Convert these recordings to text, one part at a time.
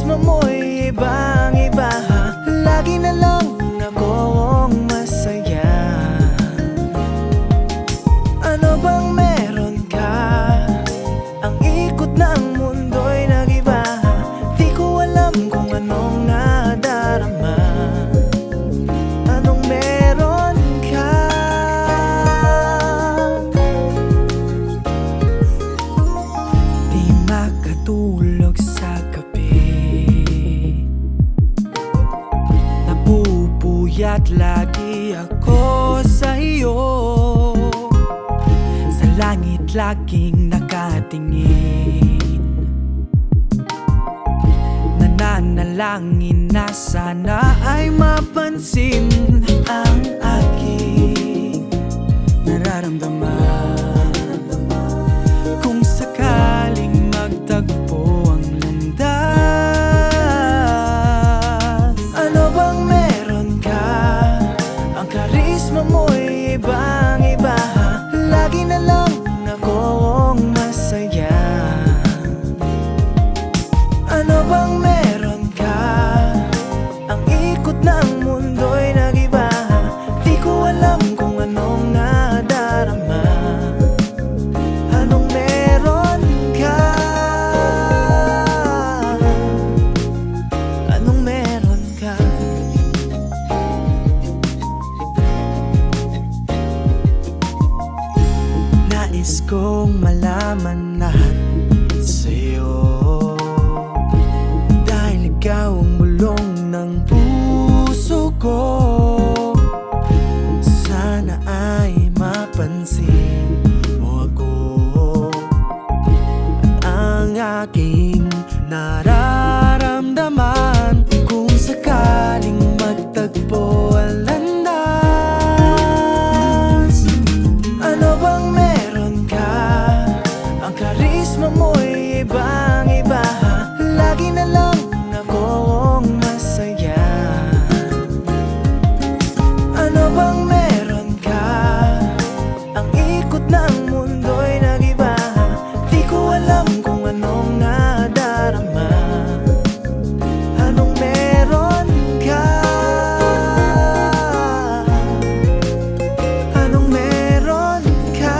karisma mo'y ibang-iba. Lagi na lang akong masaya. Ano bang meron ka? Ang ikot ng mundo'y nag-iba. Di ko alam kung anong nadarama. Anong meron ka? Di makatulog sa gabi. Napupuyat lagi ako sa iyo. Sa langit laging nakatingin. Nananalangin na sana ay mapansin ang aking nararamdaman. Kung sakaling magtagpo ang landas. Ano bang meron ka? Ang karisma mo'y ibang-iba. Lagi na lang akong masaya. Ano bang meron ka? Ang ikot ng mundo'y nag-iba. Di ko alam kung anong nadarama. Anong meron ka? Anong meron ka? Nais kong malaman lahat sa'yo. Dahil ikaw ang bulong ng puso ko. Sana ay mapansin mo ako at ang aking nararamdaman. Kung sakaling magtagpo ang landas. Ano bang meron ka? Ang karisma mo'y ibang-iba. Lagi na lang akong masaya. Ano bang meron ka? Ang ikot ng mundo'y nag-iba. Di ko alam kung anong nadarama. Anong meron ka? Anong meron ka?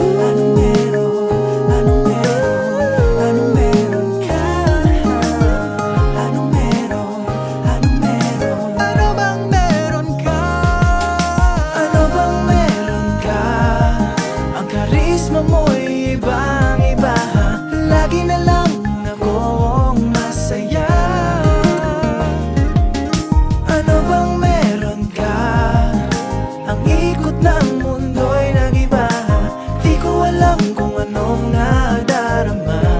Anong meron? Anong meron? Anong meron ka? Anong meron? Anong meron? Ano bang meron ka? Ano bang meron ka? Ang karisma mo'y ibang-iba. Lagi na lang akong masaya. Ano bang meron ka? Ang ikot ng mundo'y nag-iba. Di ko alam kung anong nadarama.